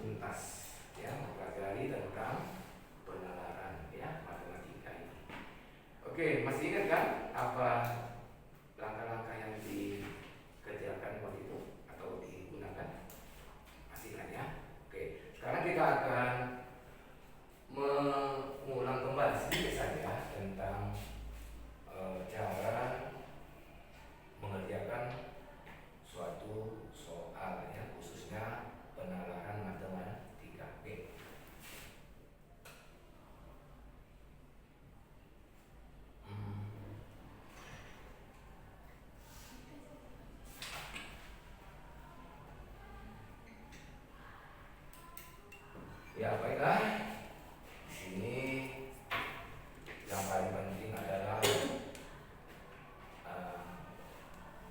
tuntas ya mempelajari tentang penalaran ya matematika ini. Oke, masih ingat kan apa langkah-langkah yang dikerjakan waktu itu atau digunakan? Masih ingat ya? Oke, sekarang kita akan mengulang kembali sedikit saja tentang cara mengerjakan suatu soal ya, khususnya penalaran matematika. Oke. Ya baiklah, di sini yang paling penting adalah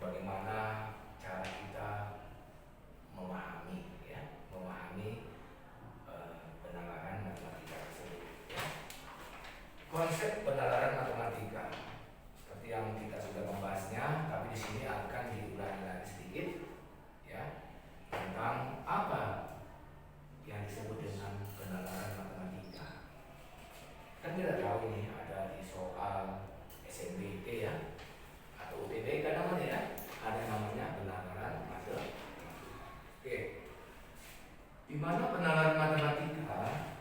bagaimana cara kita memahami ya, memahami penalaran matematika tersebut. Ya. Konsep penalaran matematika seperti yang kita sudah membahasnya, tapi di sini akan diulangi lagi sedikit ya tentang apa yang disebut dengan penalaran matematika. Kan kita tahu ini ada di soal SNBT ya atau UTBK namanya ya, ada yang namanya penalaran matematika. Oke, di mana penalaran matematika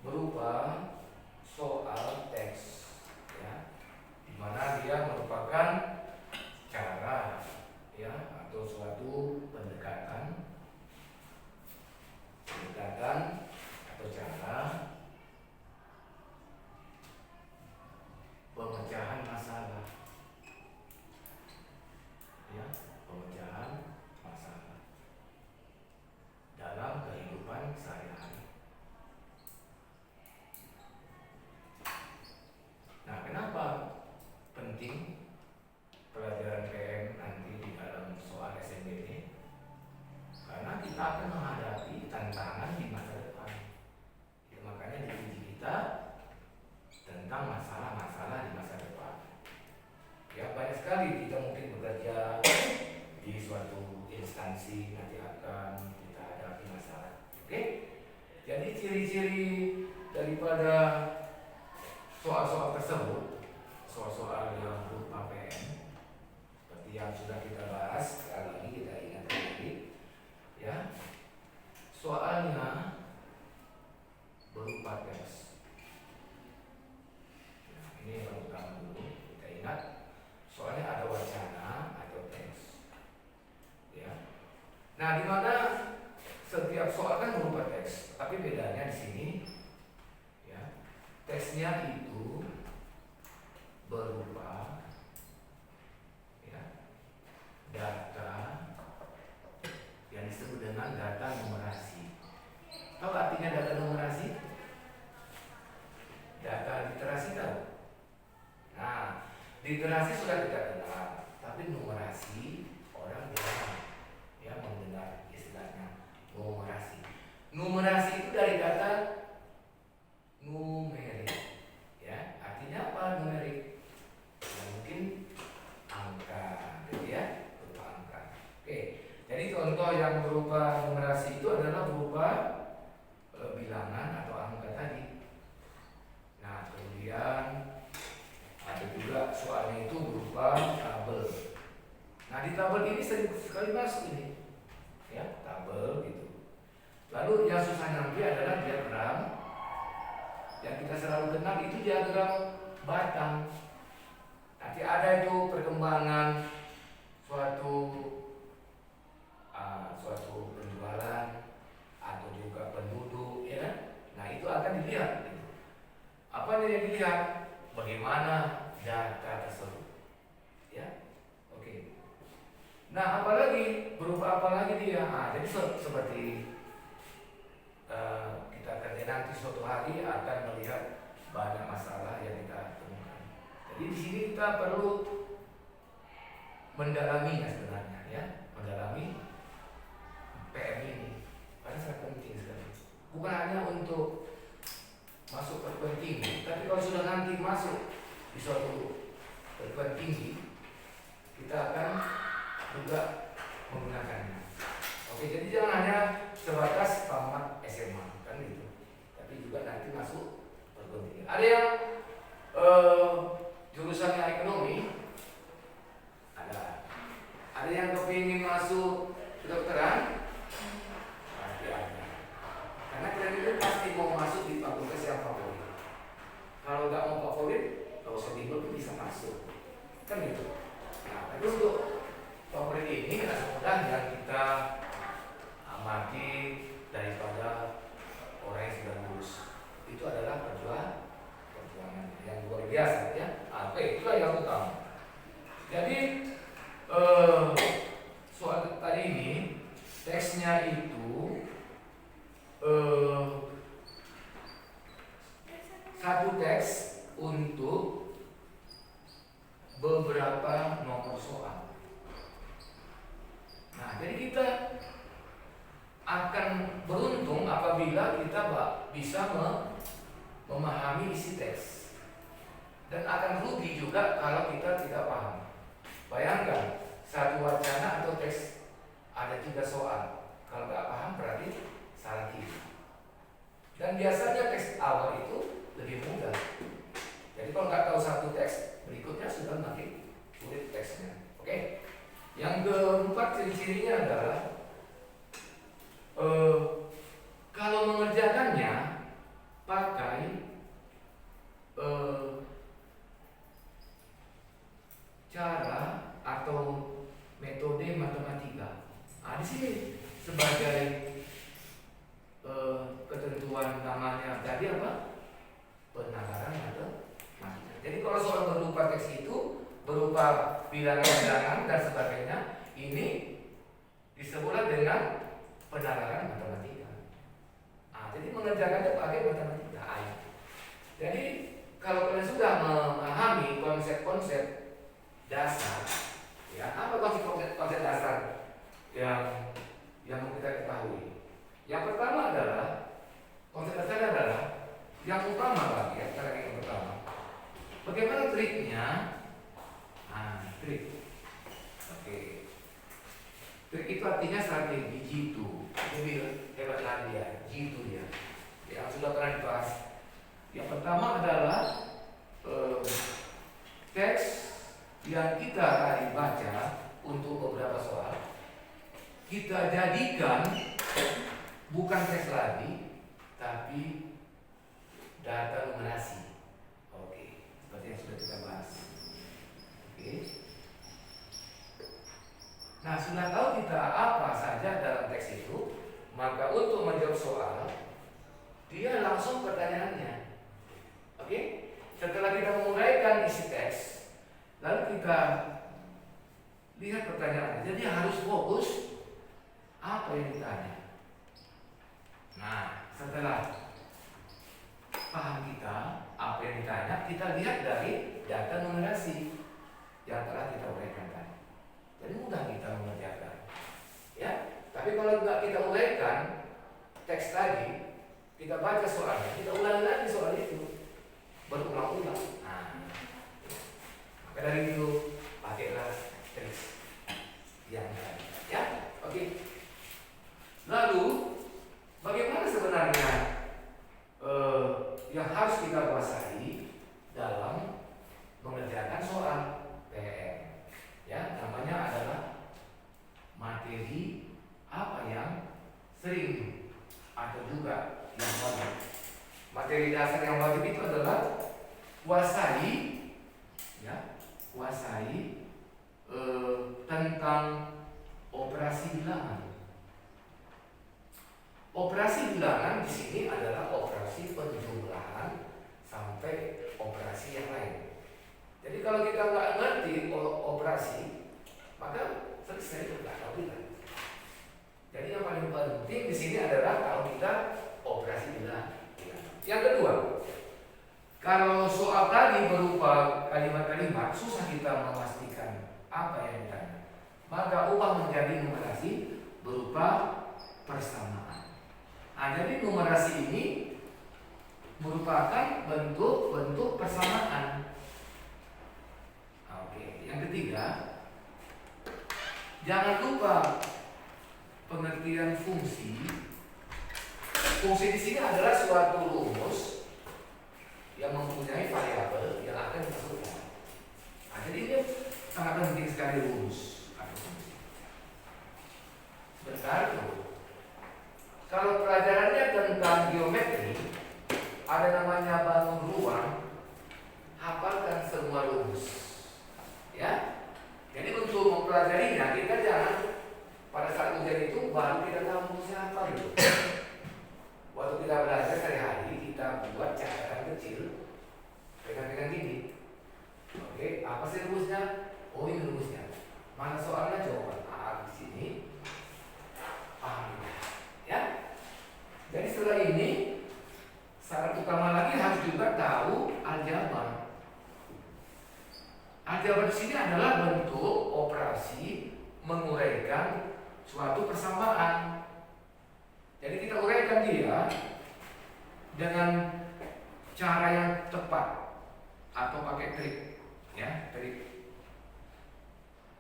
berupa soal teks ya, di mana dia merupakan cara ya atau suatu pendekatan atau cara pemecahan masalah ya, pemecahan masalah dalam kehidupan sehari-hari. Nah, kenapa penting pelajaran PM nanti di dalam soal SNBT? Karena kita akan menghadapi tantangan di masa depan. Ya, makanya diuji kita tentang masalah-masalah di masa depan. Ya, banyak sekali kita mungkin bekerja di suatu instansi, nanti akan kita hadapi masalah. Oke? Jadi ciri-ciri daripada soal-soal tersebut, soal-soal yang berupa PM, seperti yang sudah kita bahas, sekali lagi kita ingat lagi, ya, soalnya berupa teks. Nah, ini yang pertama dulu kita ingat, soalnya ada wacana atau teks, ya. Nah, di mana setiap soal kan berupa teks, tapi bedanya di sini, ya, teksnya itu berupa ya, data yang disebut dengan data numerasi. Tahu artinya data numerasi? Data literasi tahu? Nah, literasi sudah kita kenal, tapi numerasi orang jarang ya mendengar istilahnya numerasi. Numerasi itu dari kata numerik, ya. Artinya apa numerik? Ya, mungkin angka, gitu ya, berupa angka. Oke, jadi contoh yang berupa numerasi itu adalah berupa bilangan atau angka tadi. Nah, kemudian ada juga soalnya itu berupa tabel. Nah, di tabel ini sering sekali masuk ini, ya, tabel gitu. Lalu yang susah nanti adalah diagram. Yang kita selalu kenal itu diagram batang. Nanti ada itu perkembangan suatu penjualan atau juga penduduk, ya. Nah, itu akan dilihat. Gitu. Apa yang dilihat? Bagaimana data tersebut, ya. Oke. Nah, apalagi berupa apa lagi dia? Nah, jadi seperti kita kerja nanti suatu hari akan melihat banyak masalah yang kita temukan. Jadi di sini kita perlu mendalami sebenarnya, ya, mendalami PM ini karena sangat penting sekali. Bukan hanya untuk masuk perguruan tinggi, tapi kalau sudah nanti masuk di suatu perguruan tinggi, kita akan juga menggunakannya. Oke, jadi jangan hanya sebatas eh, satu teks untuk beberapa nomor soal. Nah, jadi kita akan beruntung apabila kita bisa memahami isi teks, dan akan rugi juga kalau kita tidak paham. Bayangkan satu wacana atau teks ada 3 soal, kalau nggak paham berarti salah kiri. Dan biasanya teks awal itu lebih mudah. Jadi kalau nggak tahu satu teks, berikutnya sudah makin sulit teksnya. Oke? Yang keempat ciri-cirinya adalah kalau mengerjakannya pakai cara atau metode matematika. Nah, di sini sebagai ketentuan namanya tadi apa? Penalaran matematika. Jadi kalau soal berupa teks itu berupa bilangan dan sebagainya, ini disebutlah dengan penalaran matematika. Nah, jadi mengerjakannya pakai matematika. Jadi kalau kalian sudah memahami konsep-konsep dasar, ya, apa konsep dasar yang mau kita ketahui? Yang pertama adalah konsep dasar adalah yang utama lagi, ya, cara yang pertama. Bagaimana triknya? Nah, trik. Oke. Trik itu artinya strategi, jitu. Ini hebat lagi ya, jitu ya. Yang sudah pernah dibahas. Yang pertama adalah teks yang kita tadi baca untuk beberapa soal, kita jadikan bukan teks lagi, tapi data numerasi. Oke, seperti yang sudah kita bahas. Oke. Nah, sudah tahu kita apa saja dalam teks itu, maka untuk menjawab soal, dia langsung pertanyaannya. Oke? Setelah kita menguraikan isi teks, lalu kita lihat pertanyaannya. Jadi harus fokus apa yang ditanya. Nah, setelah paham kita apa yang ditanya, kita lihat dari data numerasi yang telah kita uraikan tadi. Jadi mudah kita mengerjakan, ya. Tapi kalau nggak kita uraikan teks tadi, kita baca soalnya, kita ulangi lagi soal itu berulang-ulang. Nah, maka dari itu pakailah teks yang tadi, ya. Oke. Lalu bagaimana sebenarnya yang harus kita kuasai dalam mengerjakan soal PM? Ya, namanya adalah materi apa yang sering atau juga yang wajib. Materi dasar yang wajib itu adalah kuasai, ya, kuasai tentang operasi bilangan. Operasi bilangan di sini adalah operasi penjumlahan sampai operasi yang lain. Jadi kalau kita nggak ngerti operasi, maka selesai nggak tahu bilangan. Jadi yang paling penting di sini adalah tahu kita operasi bilangan. Yang kedua, kalau soal tadi berupa kalimat-kalimat, susah kita memastikan apa yang ditanya. Maka ubah menjadi numerasi berupa persamaan. Nah, jadi numerasi ini merupakan bentuk-bentuk persamaan. Oke, yang ketiga, jangan lupa pengertian fungsi. Fungsi di sini adalah suatu rumus yang mempunyai variabel yang akan dimasukkan. Nah, jadi ini sangat penting sekali rumus atau fungsi. Sebentar tuh. Kalau pelajarannya tentang geometri, ada namanya bangun ruang, hafalkan semua rumus. Ya. Jadi untuk mempelajarinya, kita jangan pada saat ujian itu baru kita tahu rumusnya apa gitu. Waktu kita belajar sehari-hari, kita buat catatan kecil pegang-pegang gini. Oke, apa sih rumusnya? Oh, ini rumusnya. Mana soalnya coba? Di sini. Paham ya? Jadi setelah ini syarat utama lagi harus juga tahu aljabar. Aljabar di sini adalah bentuk operasi menguraikan suatu persamaan. Jadi kita uraikan dia dengan cara yang tepat atau pakai trik, ya, trik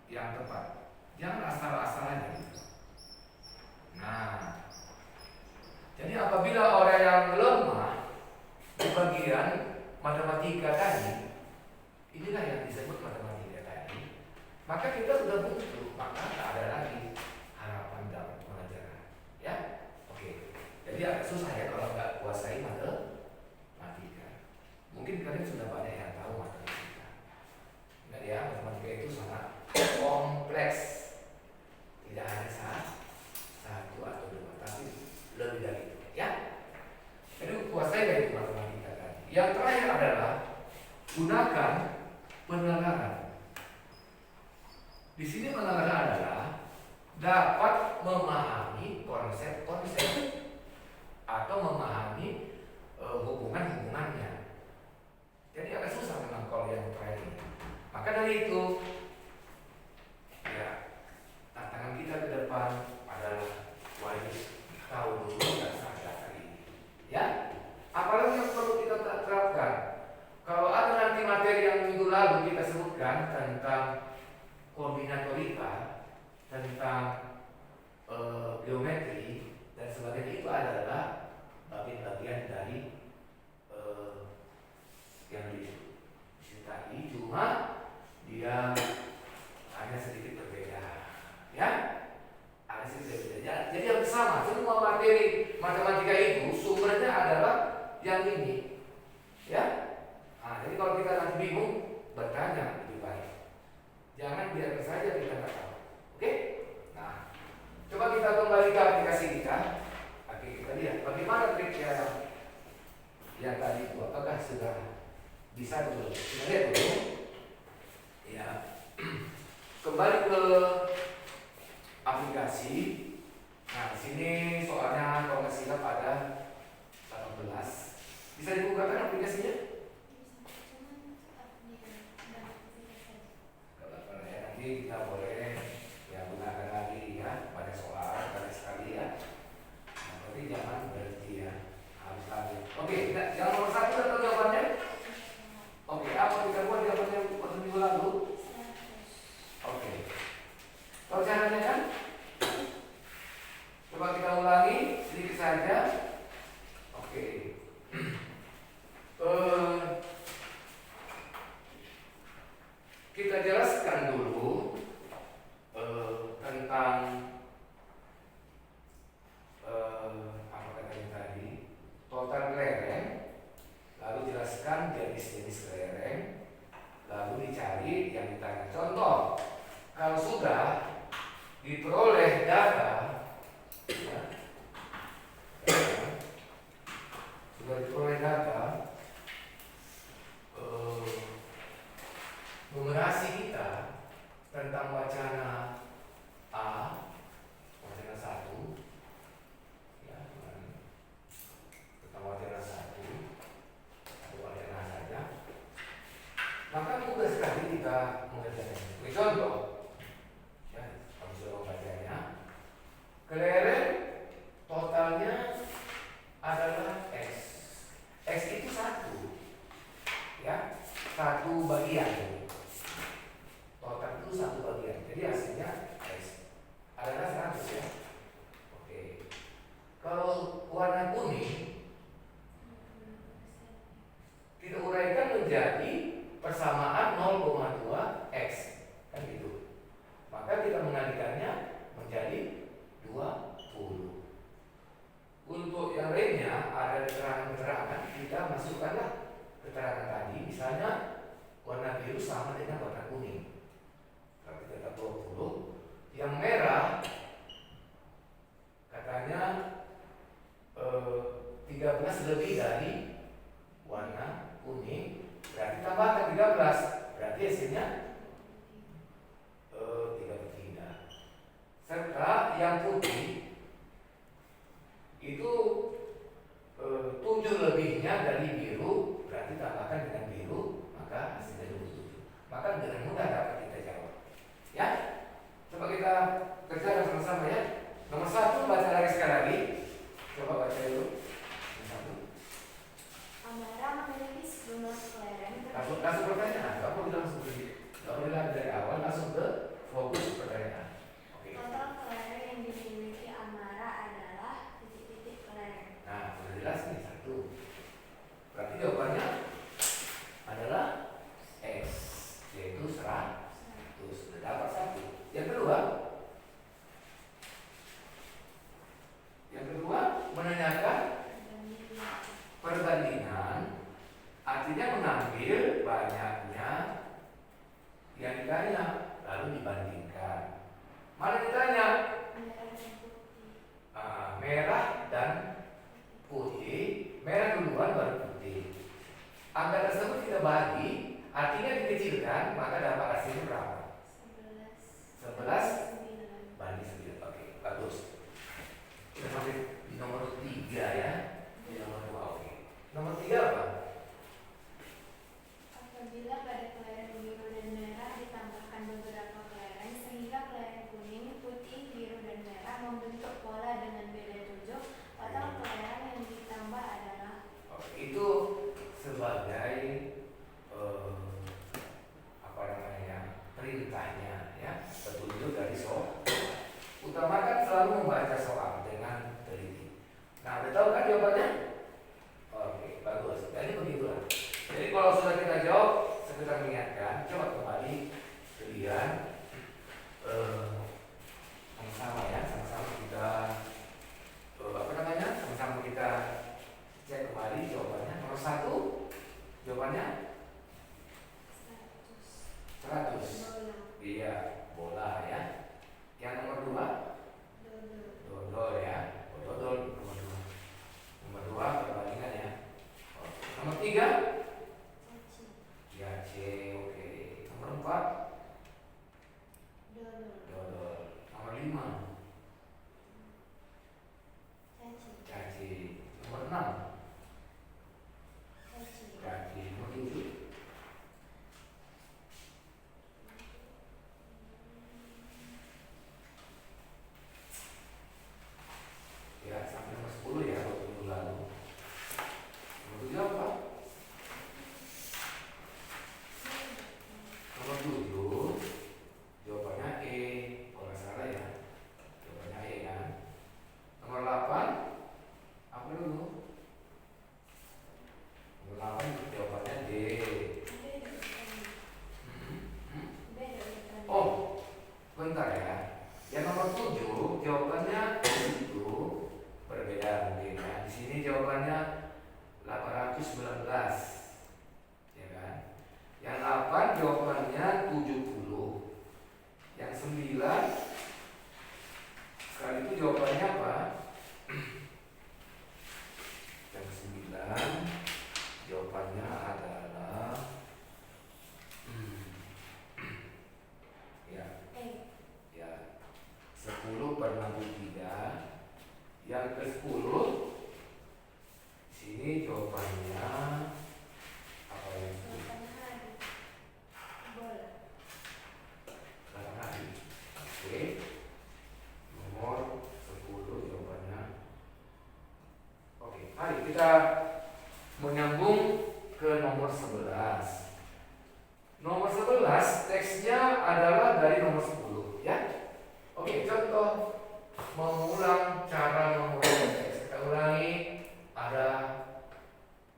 yang tepat. Jangan asal-asalan gitu. Nah, jadi apabila orang yang lemah di bagian matematika tadi, inilah yang disebut matematika tadi, maka kita sudah buntu, maka tak ada lagi harapan dalam pelajaran. Ya, oke. Jadi agak susah ya kalau nggak kuasai matematika. Mungkin kalian sudah banyak yang tahu matematika. Ingat ya, matematika itu sangat kompleks. Tidak hanya satu atau dua, tapi lebih dari itu. Ya. Jadi kuasai dari matematika tadi. Yang terakhir adalah gunakan penalaran. Di sini penalaran adalah dapat memahami konsep-konsep atau memahami hubungan-hubungannya. Jadi agak susah memang kalau yang terakhir ini. Maka dari itu, ya, tantangan kita ke depan adalah wajib tahu dulu dan sadar ini. Ya, apalagi yang perlu kita terapkan. Kalau ada nanti materi yang minggu lalu kita sebutkan tentang kombinatorika, tentang geometri dan sebagainya, itu adalah bagian dari yang disertai, cuma dia hanya sedikit berbeda, ya, ada sedikit berbeda. Jadi yang sama, semua materi matematika itu sumbernya adalah yang ini, ya. Nah, jadi kalau kita nanti bingung, bertanya lebih baik. Jangan biarkan saja kita nggak tahu. Oke? Nah, coba kita kembali ke aplikasi kita. Oke, kita lihat bagaimana triknya yang tadi itu. Apakah sudah bisa dulu? Kita lihat dulu. Ya. Kembali ke aplikasi. Nah, di sini soalnya kalau nggak silap ada 18. Bisa dibukakan aplikasinya? Nanti kita boleh ya gunakan lagi ya, pada soal pada sekali ya. Nah, tapi jangan berhenti ya, harus lagi. Oke, kita yang nomor 1 atau jawabannya? Oke, apa kita buat jawabannya waktu minggu lalu? Oke, tahu caranya kan? Coba kita ulangi sedikit saja. Oke. Kita jelaskan dulu tentang apa katanya tadi, total kelereng, lalu jelaskan jenis-jenis kelereng, lalu dicari yang ditanya. Contoh, kalau sudah diperoleh data, ya, sudah diperoleh data, numerasi kita tentang wacana A, wacana 1, ya, tentang wacana 1 atau wacana saja, maka mudah sekali kita mengerjakannya. Beri contoh, ya, kamu sudah membacanya. Kelereng totalnya adalah X. X itu 1, ya, 1 bagian. Total itu 1 bagian. Jadi hasilnya X adalah 100 ya. Oke. Kalau warna kuning kita uraikan menjadi persamaan 0,2 X, kan gitu. Maka kita mengalihkannya menjadi 20. Untuk yang lainnya ada keterangan-keterangan, kita masukkanlah keterangan tadi. Misalnya warna biru sama dengan warna kuning. Kalau kita tetap 20, yang merah katanya 13 lebih dari warna kuning, berarti tambahkan 13, berarti hasilnya 3/3. Serta yang putih itu hijaunya dari biru, berarti tambahkan dengan biru, maka hasilnya 27. Maka dengan mudah dapat kita jawab. Ya, coba kita kerjakan sama-sama ya. Nomor 1 baca lagi sekali lagi. Coba baca dulu. Nomor 1. Amara memiliki sejumlah kelereng. Langsung pertanyaan. Kamu bilang langsung begitu. Kamu bilang dari awal langsung ke fokus pertanyaan. Oke. Total kelereng yang dimiliki Amara adalah titik-titik kelereng. Nah, sudah jelas nih 1. Berarti jawabannya adalah X, yaitu 100. Sudah dapat 1. Yang kedua menanyakan perbandingan, artinya mengambil banyaknya yang ditanya lalu dibandingkan. Mana ditanya? Merah dan putih. Merah duluan baru putih. Angka tersebut kita bagi, artinya dikecilkan, maka dapat hasilnya berapa? 11 banding 9. Oke, bagus. Kita sampai di nomor 3 ya. Di nomor 2. Oke. Nomor 3 apa? Apabila pada kelereng biru dan merah ditambahkan beberapa kelereng sehingga kelereng kuning, putih, biru dan merah membentuk pola dengan beda 7, total kelereng yang ditambah adalah. Oke, itu sebagai apa namanya? Perintahnya ya. Petunjuk dari soal. Utamakan selalu membaca soal dengan teliti. Nah, udah tahu kan jawabannya? Oke, bagus. Jadi begitulah. Jadi kalau sudah kita jawab, sekedar mengingatkan, coba kembali kalian sama-sama ya, sama-sama kita sama-sama kita cek kembali jawabannya. Nomor 1, jawabannya 100. Iya, bola ya. Yang nomor 2, dodol ya. Dodol nomor 2. Nomor 2 perbandingan ya. Nomor 3, ya C. Oke. Nomor 4, dodol. Nomor 5, caci. Nomor 6, caci. Nomor 7, ya sampai nomor 10 ya, waktu minggu lalu. Nomor 7 apa? Nomor 7 jawabannya E. Kalau nggak salah ya, jawabannya E kan. Nomor 8 apa dulu? Nomor 8 jawabannya D. Oh, bentar ya. Yang nomor 7 jawabannya itu berbeda mungkin ya. Di sini jawabannya 819, ya kan? Yang 8 jawabannya 70. Yang 9 sekali itu jawabannya apa? Yang 9 jawabannya adalah ya 10/63. Yang ke-10 sini jawabannya apa ya? 8 hari. Oke. Nomor 10 jawabannya. Oke, mari kita menyambung ke nomor 11. Nomor 11 teksnya adalah dari nomor 10 ya. Oke, contoh mengulang cara mengulang teks. Kita ulangi, ada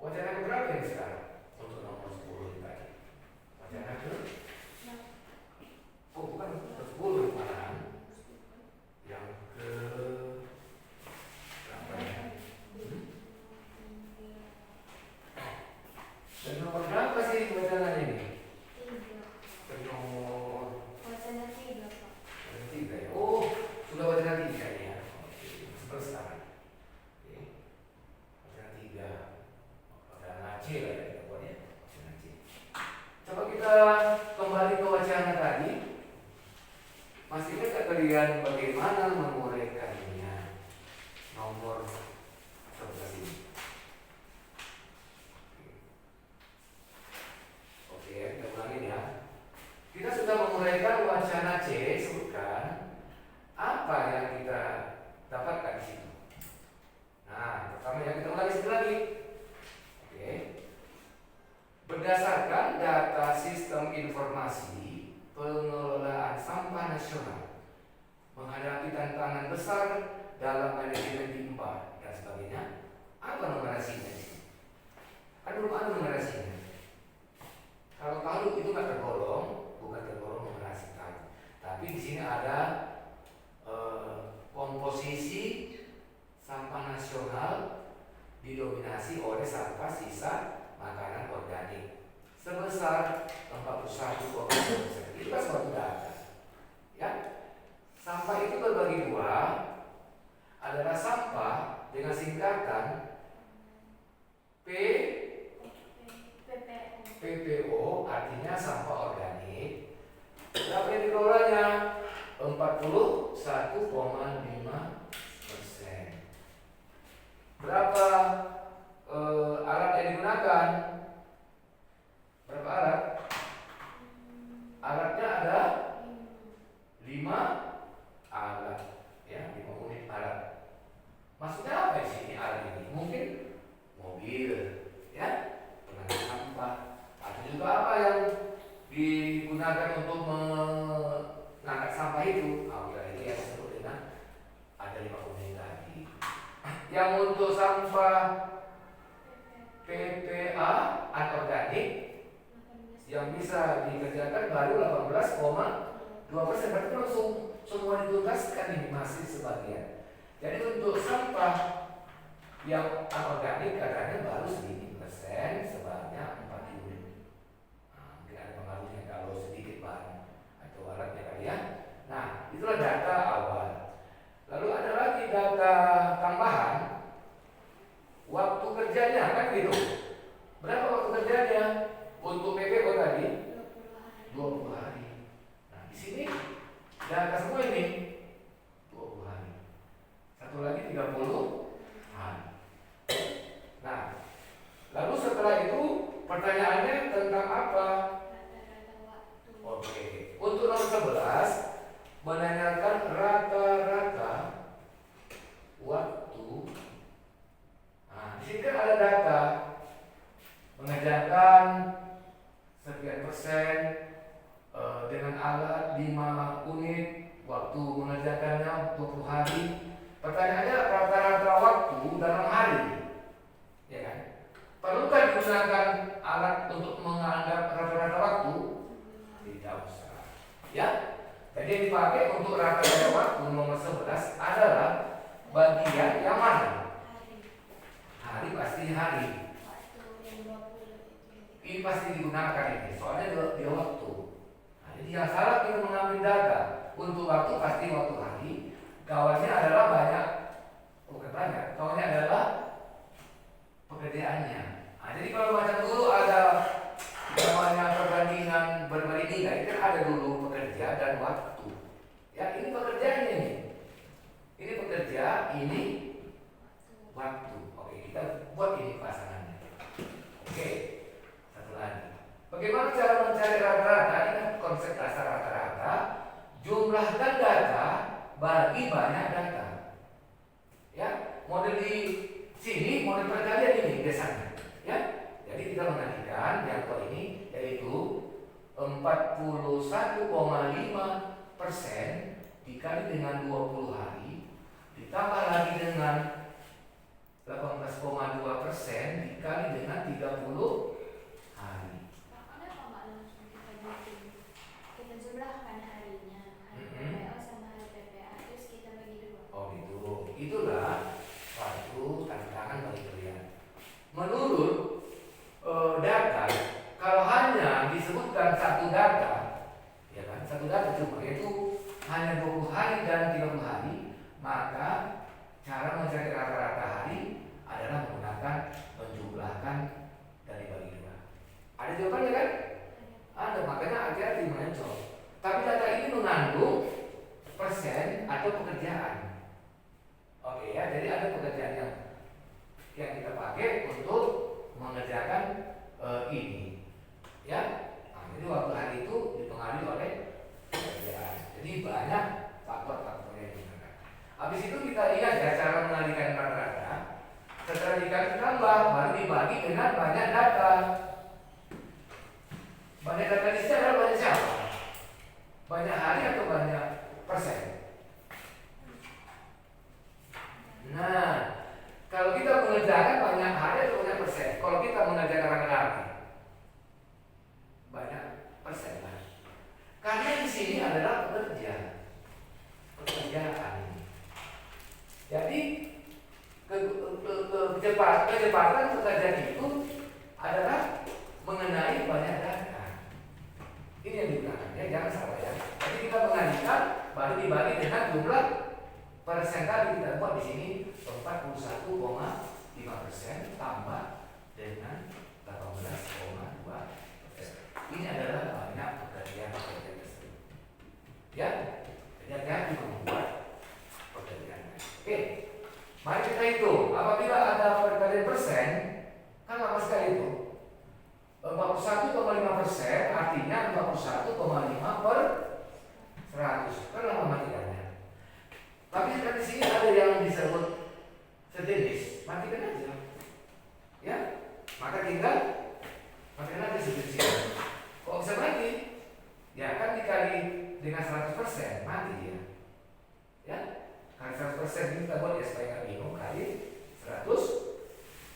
wacana berapa ini sekarang untuk nomor 10 ini tadi? Wacana ke? Oh, bukan ke 10 malahan. Yang ke berapa ya? Dan nomor berapa sih wacananya ini? Nomor 3 ya. Oh, sudah wacana 3 ya. Oke. situ lagi. Oke. Berdasarkan data Sistem Informasi Pengelolaan Sampah Nasional menghadapi tantangan besar dalam manajemen limbah dan sebagainya. Apa numerasinya? Belum ada numerasinya. Kalau itu nggak tergolong, bukan tergolong numerasi tahu. Tapi di sini ada komposisi sampah nasional didominasi oleh sampah sisa makanan organik sebesar 41,1%. Itu kan suatu data. Ya, sampah itu terbagi dua, adalah sampah dengan singkatan PPO, artinya sampah organik. Berapa yang dikelolanya? 41,5%. Berapa alat yang digunakan? Berapa alat? Alatnya ada 5 alat, ya, 5 unit alat. Maksudnya apa di sini alat ini? Mungkin mobil, ya, pengangkut sampah, atau juga apa yang digunakan untuk mengangkat sampah itu. Itu yang disebut dengan ada 5 unit tadi. Yang untuk sampah PPA anorganik yang bisa dikerjakan baru 18,2%. Berarti langsung semua dituntaskan, ini masih sebagian. Jadi untuk sampah yang anorganik katanya baru sedikit persen, sebanyak 4 unit. Mungkin ada pengaruhnya kalau sedikit bahan atau alatnya kali ya. Nah, itulah data awal. Lalu ada lagi data tambahan, waktu kerjanya kan gitu. Berapa waktu kerjanya untuk PPO tadi? 20 hari. Nah, di sini data semua ini 20 hari. Satu lagi 30 hari. Nah, lalu setelah itu pertanyaannya tentang apa? Oke. Untuk nomor 11 menanyakan rata-rata waktu. Nah, di sini kan ada data mengerjakan sekian persen dengan alat 5 unit, waktu mengerjakannya 20 hari. Pertanyaannya rata-rata waktu dalam hari, ya kan? Perlukah digunakan alat untuk menganggap rata-rata waktu? Tidak usah, ya. Jadi yang dipakai untuk rata-rata waktu nomor 11 adalah bagian yang mana? Hari, pasti hari. Ini pasti digunakan ini, soalnya dia waktu. Nah, jadi yang salah kita mengambil data untuk waktu pasti waktu hari. Kawannya adalah bukan banyak. Kawannya adalah pekerjaannya. Nah, jadi kalau macam dulu ada namanya perbandingan berbanding tiga, itu kan ada dulu pekerja dan waktu. Ya, ini pekerjaannya ini. Ini pekerja, ini waktu. Oke, kita buat ini pasangannya. Oke. Bagaimana cara mencari rata-rata? Ini konsep dasar rata-rata. Jumlahkan data bagi banyak data. Ya, model di sini model perkalian ini biasanya. Ya, jadi kita menantikan yang ini yaitu 41,5% dikali dengan 20 hari ditambah lagi dengan 18,2% dikali dengan 30 hari. Kita jumlahkan harinya, hari PPO sama hari PPA, terus kita bagi 2. Oh gitu. Itulah suatu tantangan bagi kalian. Menurut data, kalau hanya disebutkan satu data, ya kan, satu data cuma yaitu hanya 20 hari dan 30 hari, maka cara mencari rata-rata hari adalah menggunakan menjumlahkan dari bagi 2. Ada jawabannya kan? Ada, makanya hati-hati mencol. Tapi data ini mengandung persen atau pekerjaan. Oke ya, jadi ada pekerjaan yang kita pakai untuk mengerjakan ini. Ya, nah, jadi waktu hari itu dipengaruhi oleh pekerjaan. Jadi banyak faktor-faktor yang digunakan. Habis itu kita lihat ya cara mengalihkan rata-rata. Setelah radikal ditambah baru dibagi dengan banyak data. Banyak data di sini adalah banyak siapa? Banyak hari atau banyak persen? Nah, kalau kita mengerjakan banyak hari atau banyak persen? Kalau kita mengerjakan rame-rame, banyak persen lah. Karena di sini adalah pekerjaan. Jadi kecepatan pekerjaan itu adalah mengenai banyak data. Ini yang digunakan ya, jangan salah ya. Jadi kita mengalihkan baru dibagi dengan jumlah persen tadi kita buat di sini 41,5% tambah dengan 18,2%. Ini adalah banyak pekerjaan tersebut. Ya, jadi membuat pekerjaan. Oke, mari kita hitung. Apabila ada perkalian persen, kan lama sekali itu. 41,5% artinya 41,5 per 100. Kan lama matikannya. Tapi di sini ada yang disebut sejenis, matikan aja. Ya, maka tinggal matikan aja sejenis. Kok bisa mati? Ya kan dikali dengan 100% mati dia. Ya, kali 100% ini kita buat ya supaya nggak bingung, kali 100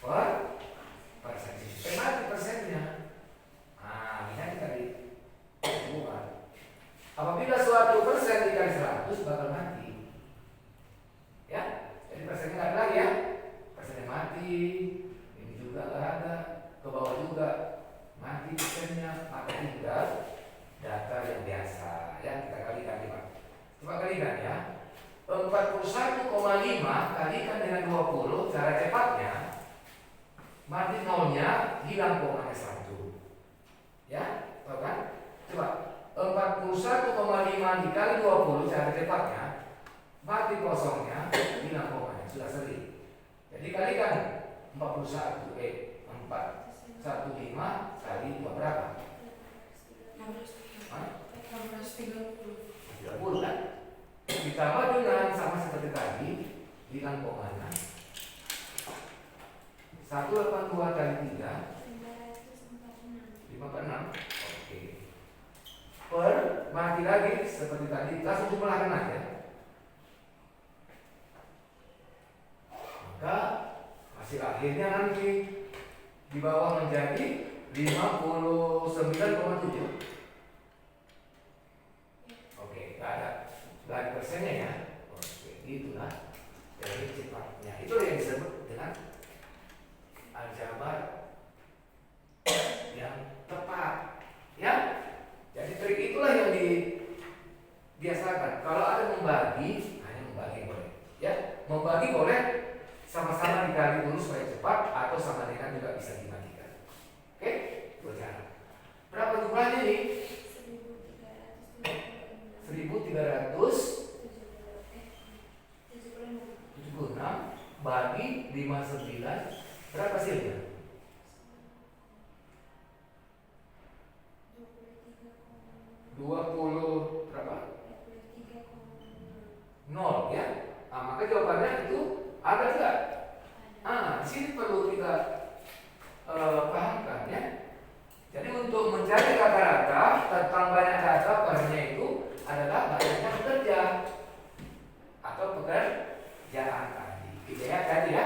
per persen. Supaya mati persennya. Nah, ini dikali 2. Apabila suatu persen dikali 100 bakal mati. Ya, jadi persennya nggak ada lagi ya. Persennya mati, ini juga nggak ada, ke bawah juga mati persennya. Maka tinggal data yang biasa ya, kita kalikan nih Pak. Coba kalikan ya. 41,5 kalikan dengan 20, cara cepatnya mati nolnya, hilang komanya 1. Ya, tahu kan? Coba 41,5 dikali 20, cara cepatnya mati kosongnya, hilang komanya, sudah sering. Jadi kalikan 415 kali 2 berapa? 30 kan? Ditambah dengan sama seperti tadi, hilang komanya 182 kali 3 546. Oke. Per mati lagi seperti tadi, langsung jumlahkan aja. Maka hasil akhirnya nanti di bawah menjadi 59,7. Oke, nggak ada lagi persennya ya. Oke, itulah dari cepatnya. Itulah yang disebut dengan aljabar yang tepat. Ya, jadi trik itulah yang dibiasakan. Kalau ada membagi, hanya membagi boleh. Ya, membagi boleh sama-sama dikali dulu supaya cepat, atau sama dengan juga bisa dimatikan. Oke, dua cara. Berapa jumlahnya nih? 1376 bagi 59, berapa hasilnya? 20 berapa? 0 ya. Nah, maka jawabannya itu ada enggak? Di sini perlu kita pahamkan ya. Jadi untuk mencari rata-rata tentang banyak data pernya itu adalah banyaknya pekerja atau pekerjaan tadi. Gitu ya tadi ya.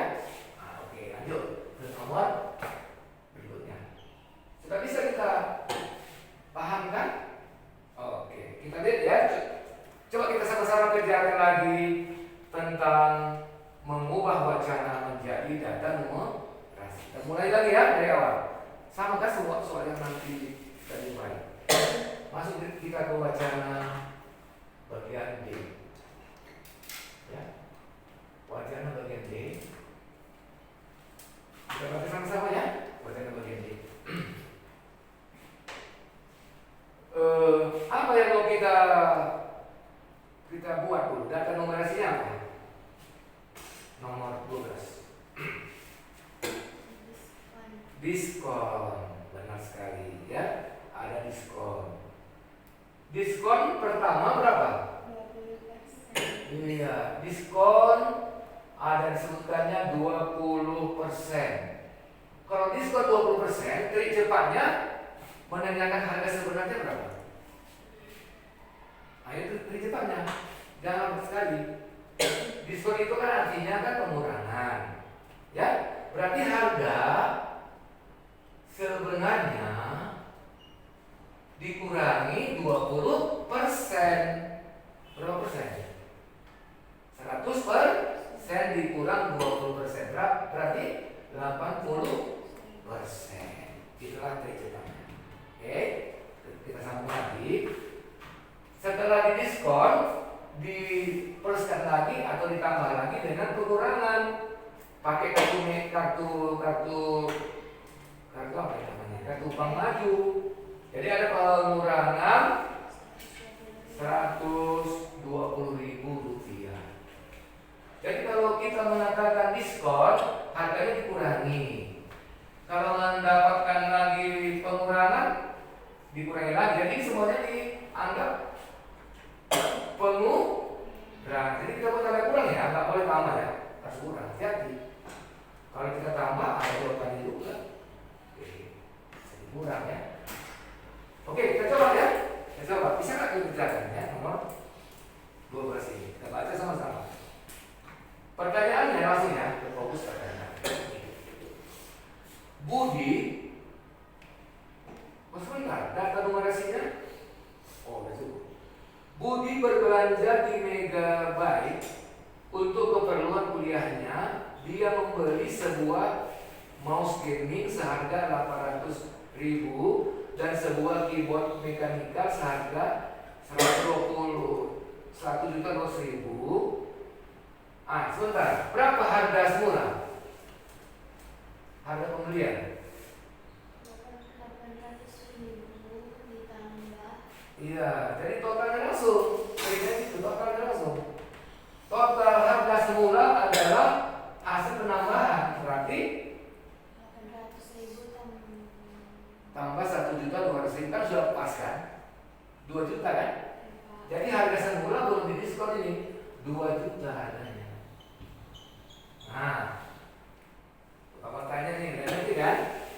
Oke, lanjut ke nomor berikutnya. Sudah bisa kita pahamkan? Oke, kita lihat ya. Coba kita sama-sama kerjakan lagi tentang mengubah wacana menjadi data numerasi. Kita mulai lagi ya dari awal. Sama kan semua soal yang nanti dari mulai. Masuk kita ke wacana bagian D. Ya. Wacana bagian D. Kita baca sama-sama ya. Wacana bagian D. Apa yang mau kita buat dulu? Data numerasinya apa? Nomor 12. Diskon, benar sekali ya. Ada diskon. Diskon pertama berapa? 20%. Iya, diskon ada disebutkannya 20%. Kalau diskon 20%, trik cepatnya menanyakan harga sebenarnya berapa. Nah itu trik cepatnya. Jangan sekali. Diskon itu kan artinya kan pengurangan. Ya, berarti harga sebenarnya dikurangi 20%. Berapa persen? 100% dikurang 20%, berarti 80%. Itulah trik cepatnya. Oke, kita sambung lagi. Setelah didiskon, diperlukan lagi atau ditambah lagi dengan pengurangan. Pakai kartu apa ya namanya? Kartu bank maju. Jadi ada pengurangan 120.000 rupiah. Jadi kalau kita mengatakan diskon, harganya dikurangi. Kalau mendapatkan lagi pengurangan, dikurangi lagi. Jadi semuanya dianggap pengurangan. Jadi kita boleh tambah kurang ya, nggak boleh tambah ya, harus kurang. Hati-hati. Kalau kita tambah, ada jawabannya juga. Oke, jadi kurang ya. Oke, kita coba ya. Kita coba. Bisa nggak kita kerjakan ya nomor 12 ini? Kita baca sama-sama. Pertanyaannya langsung ya, fokus pertanyaan. Budi, sebentar, data numerasinya? Oh, udah cukup. Budi berbelanja di Megabyte untuk keperluan kuliahnya. Dia membeli sebuah mouse gaming seharga 800.000 dan sebuah keyboard mekanikal seharga 121.200.000. Sebentar, berapa harga semula? Harga pembelian? 800.000 ditambah. Iya, jadi totalnya langsung. Itu totalnya langsung. Total harga semula adalah hasil penambahan, berarti 800.000 tambah 1.200.000 kan sudah pas kan? 2 juta kan? Jadi harga semula belum didiskon ini 2 juta harganya. Nah, kamu tanya nih, nanti kan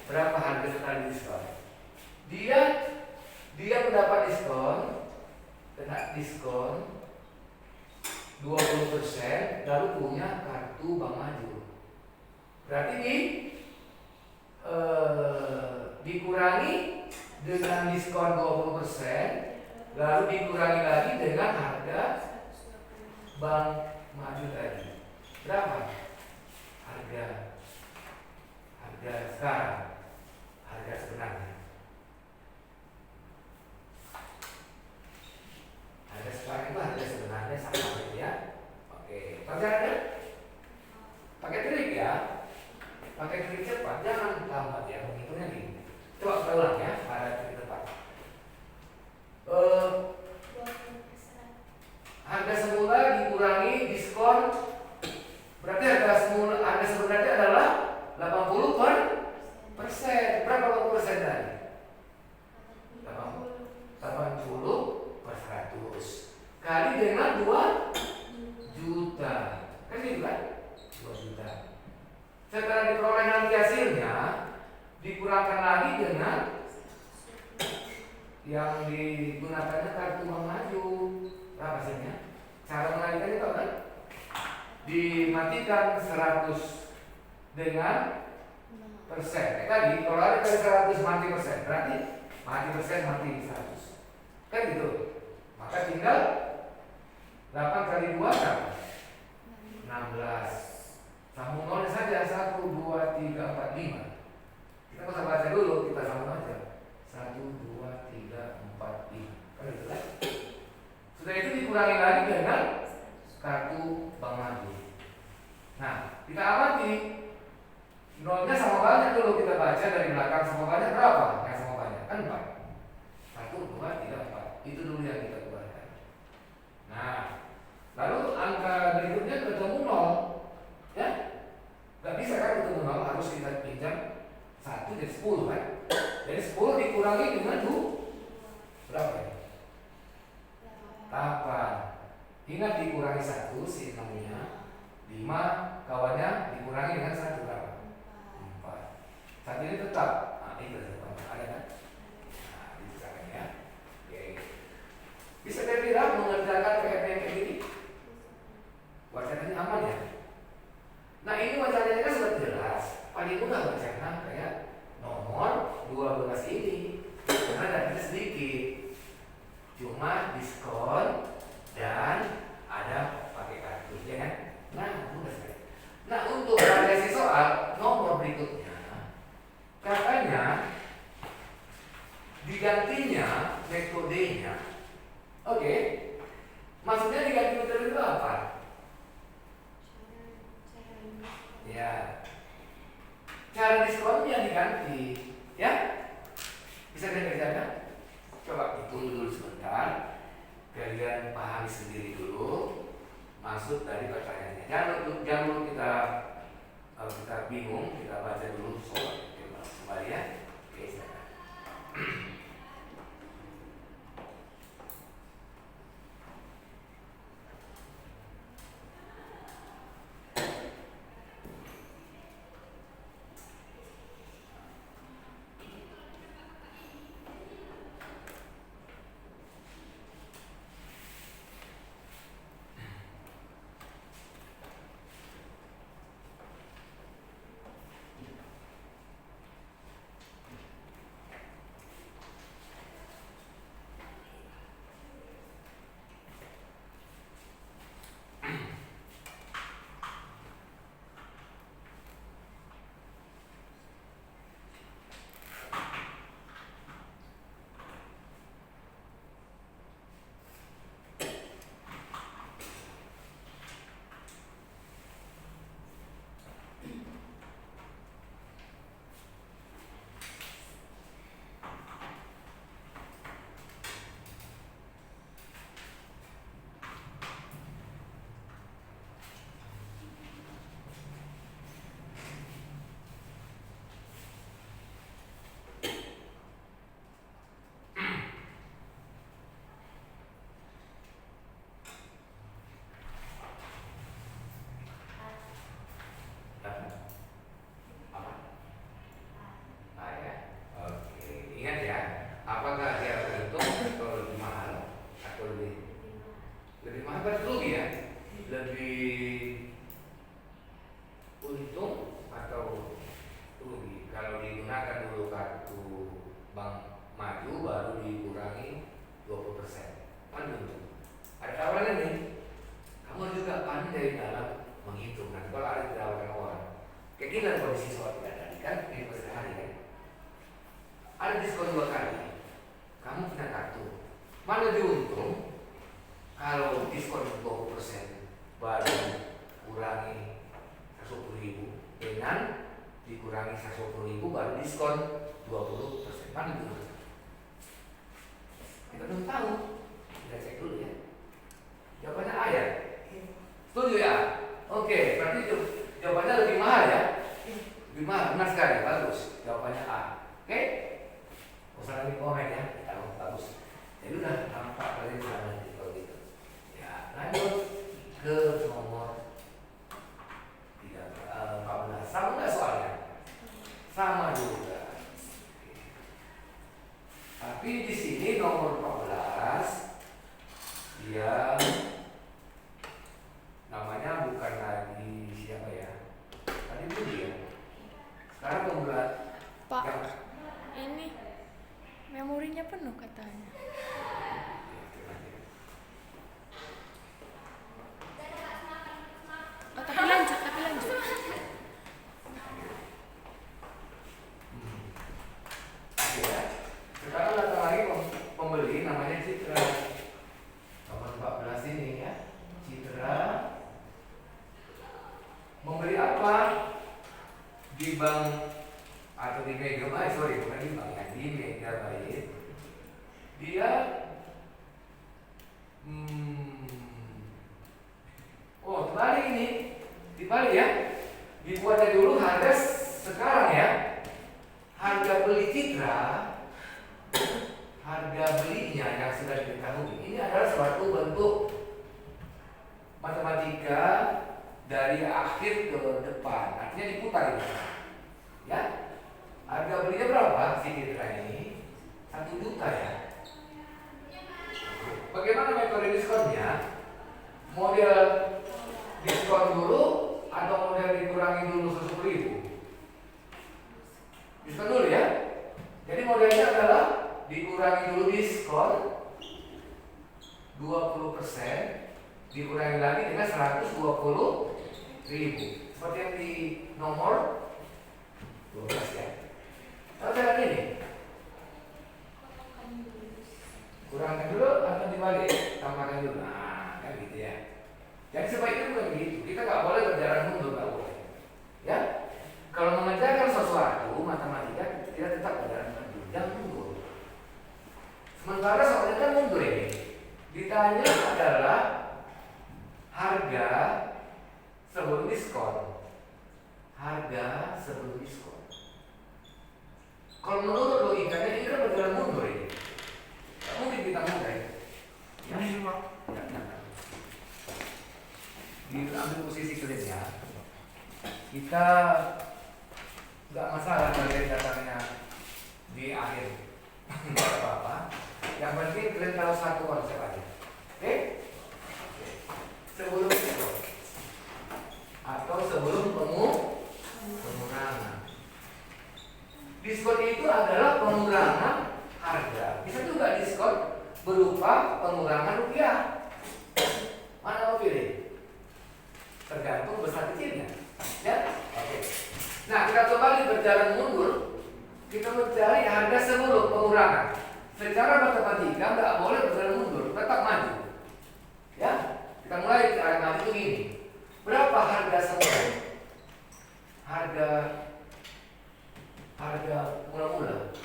berapa harga setelah diskon? Dia mendapat kena diskon 20%, lalu punya kartu bank maju. Berarti dikurangi dengan diskon 20%, lalu dikurangi lagi dengan harga bank maju tadi. Berapa? Harga sekarang, harga sebenarnya. Harga sekarang itu harga sebenarnya sama ya. Oke, pelajarannya pakai trik ya, pakai trik cepat, jangan lambat ya. Menghitungnya gini. Coba kita ulang ya, pada trik tepat. Harga semula dikurangi diskon, berarti harga sebenarnya adalah 80%. Berapa 80% tadi? 80/100 kali dengan 2 juta. Kan gitu kan? 2 juta. Setelah diperoleh nanti hasilnya, dikurangkan lagi dengan yang digunakannya kartu bank maju. Berapa hasilnya? Cara mengalihkannya tahu kan? Dimatikan 100 dengan persen. Tadi kalau ada kali 100 mati persen, berarti mati persen mati 100. Kan gitu. Maka tinggal 8 kali 2 berapa? 16. Sambung nolnya saja 1, 2, 3, 4, 5. Kita nggak usah baca dulu, kita sambung aja. 1, 2, 3, 4, 5. Kan gitu kan? Sudah itu dikurangi lagi dengan kartu bank maju. Nah, kita amati nolnya sama banyak dulu, kita baca dari belakang. Sama banyak berapa? Yang sama banyak kan 4. 1, 2, 3, 4. Itu dulu yang kita keluarkan. Nah, lalu angka berikutnya ketemu 0. Ya? Gak bisa kan ketemu 0, harus kita pinjam 1 jadi 10 kan? Jadi 10 dikurangi dengan 2. Berapa ya? 8. Ingat dikurangi 1 si namanya 5, kawannya dikurangi dengan 1 berapa? stop. Nah, ini ada kan? Nah, itu caranya. Oke. Bisa kira-kira mengerjakan PRT yang kayak gini? Wacananya aman ya? Nah, ini wacananya kan sudah jelas. Paling mudah wacana kayak nomor 12 ini. Karena datanya sedikit. Cuma diskon dan ada pakai kartu, ya kan? Nah, mudah sekali. Nah, untuk variasi soal nomor berikutnya, katanya digantinya metodenya. Oke. Maksudnya diganti metode itu apa? Ya. Cara diskonnya diganti, ya? Bisa dikerjakan? Coba tunggu dulu sebentar. Kalian pahami sendiri dulu maksud dari pertanyaannya. Jangan dulu kita bingung, kita baca dulu soal kembali ya. Oke, silakan. Dari akhir ke depan, artinya diputar ini, ya. Harga beli juta ya. Bagaimana metode diskonnya? Model diskon dulu atau model dikurangi dulu 10.000? Diskon dulu ya. Jadi modelnya adalah dikurangi dulu diskon 20%, dikurangi lagi dengan 120.000. Seperti yang di nomor 12 ya. Kalau cara ini kurangkan dulu atau dibalik, tambahkan dulu. Nah, kan gitu ya. Jadi sebaiknya bukan begitu. Kita nggak boleh berjalan mundur, nggak boleh. Ya. Kalau mengerjakan sesuatu matematika kita tetap berjalan maju, jangan mundur. Sementara soalnya kan mundur ini. Ditanya adalah harga sebelum diskon. Harga sebelum diskon. Kalau menurut logikanya ini kan berjalan mundur ini. Tidak mungkin kita mundur ya. Diambil posisi clear-nya. Kita nggak masalah kalau datangnya di akhir. Nggak apa-apa. Yang penting kalian tahu satu konsep aja. Oke? Sebelum diskon atau sebelum pengurangan. Diskon itu adalah pengurangan harga. Bisa juga diskon berupa pengurangan rupiah. Mana mau pilih? Tergantung besar kecilnya. Ya? Oke. Nah, kita kembali berjalan mundur. Kita mencari harga sebelum pengurangan. Secara matematika nggak boleh berjalan mundur, tetap maju. Ya? Kita mulai arah maju itu gini. Berapa harga semula? Harga mula-mula.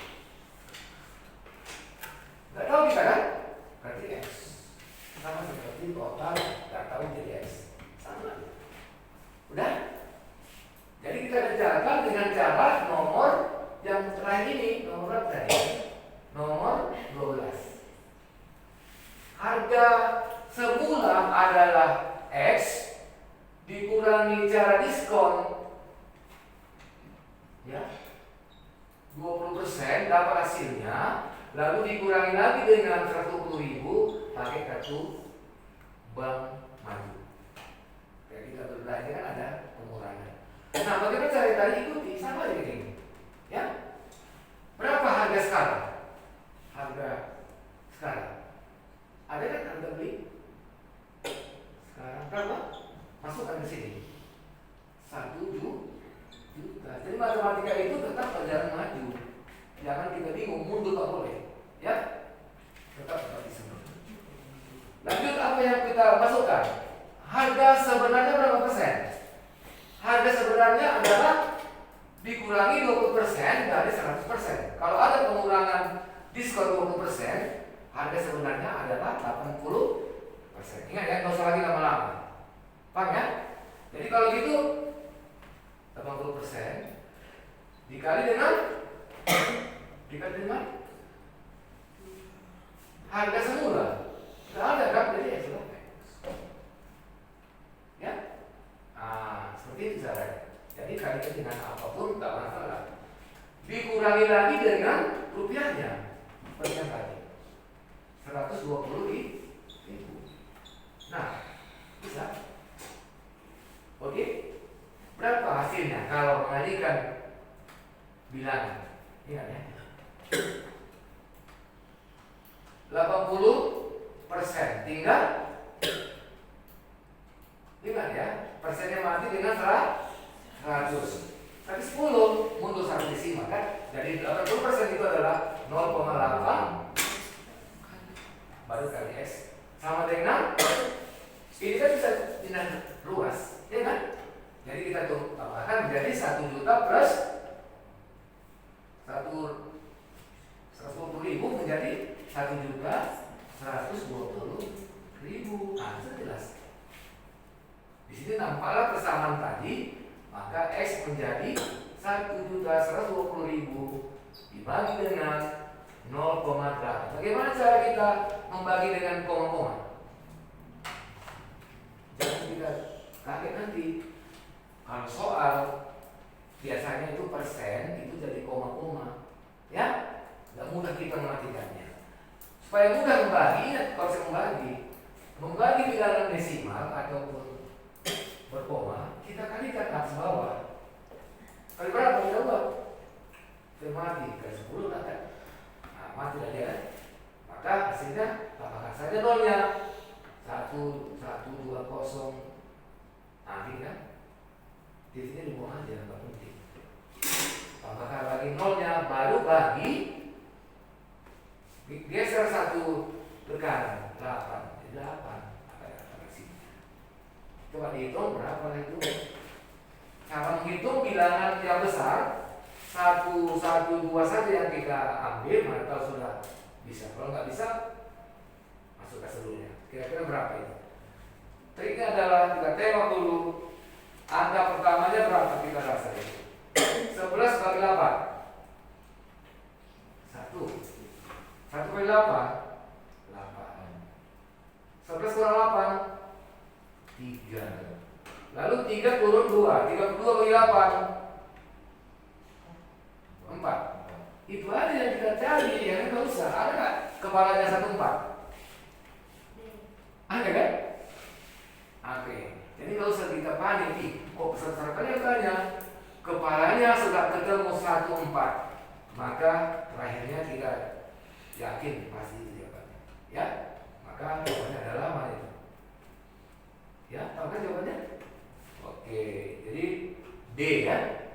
Nggak tahu kita kan? Berarti X. Sama seperti total nggak tahu jadi X. Sama. Udah? Jadi kita kerjakan dengan cara nomor yang terakhir ini. Nomor berapa tadi? Nomor 12. Harga semula adalah X dikurangi cara diskon, ya, 20% dapat hasilnya, lalu dikurangi lagi dengan 120.000 pakai kartu bank maju. Kayak kita berbelanja kan ada pengurangan. Nah, bagaimana cara tadi ikuti sama aja ini, ya? Berapa harga sekarang? Harga sekarang ada kan harga beli? Sekarang berapa? Masukkan ke sini 1 juta. Jadi matematika itu tetap berjalan maju. Jangan kita bingung, mundur tak boleh. Ya, tetap seperti semua. Lanjut apa yang kita masukkan? Harga sebenarnya berapa persen? Harga sebenarnya adalah dikurangi 20% dari 100%. Kalau ada pengurangan diskon 20%, harga sebenarnya adalah 80%. Ingat ya, nggak usah lagi lama-lama. Paham ya? Jadi kalau gitu 80% dikali dengan harga semula. Tidak ada kan? Jadi ya sudah. Ya? Nah, seperti itu caranya. Jadi kalian dengan apapun tak masalah. Dikurangi lagi dengan rupiahnya. Seperti yang tadi 120.000. Nah, bisa. Oke? Berapa hasilnya kalau mengalihkan bilangan? Ingat ya. 80% tinggal. Ingat ya, persennya mati dengan 100. Tapi 10 mundur satu desimal kan? Jadi 80% itu adalah 0,8 baru kali X sama dengan ini kan bisa pindah luas, ya kan? Jadi kita tambahkan menjadi 1 juta plus 120.000 menjadi 1.120.000. Nah, itu jelas. Di sini nampaklah persamaan tadi, maka X menjadi 1.120.000 dibagi dengan 0,8. Bagaimana cara kita membagi dengan koma-koma? Jangan kita kaget nanti. Kalau soal biasanya itu persen itu jadi koma-koma, ya. nggak mudah kita mematikannya. Supaya mudah membagi, ingat konsep membagi bilangan desimal ataupun berkoma, kita kalikan atas bawah. Kali berapa kita buat? Kita mati, kali 10 kan? Nah, mati lah dia. Maka hasilnya tambahkan saja nolnya. 1, 1, 2, 0. Nanti kan? Titiknya dibuang aja, nggak penting. Tambahkan lagi nolnya, baru bagi. Geser 1 ke kanan, 8. 8. Ada sini. Coba dihitung berapa itu. Cara menghitung bilangan yang besar 1, 1, 2 saja yang kita ambil, mana tahu sudah bisa. Kalau nggak bisa, masukkan seluruhnya. Kira-kira berapa itu? Triknya adalah kita tengok dulu angka pertamanya berapa kita rasa itu. 11 kali 8 1 kali 8 11 kurang 8 3. Lalu 3 turun 2 32 kali 8 4. Itu aja yang kita cari, yang nggak usah. Ada nggak kepalanya 14? Ada kan? Oke. Jadi nggak usah kita panik. Kok besar-besar kali banyak? Kepalanya sudah ketemu 14. Maka terakhirnya kita yakin pasti itu jawabannya. Ya? Maka jawabannya adalah mana itu? Ya, tahu kan jawabannya? Oke. Jadi D ya.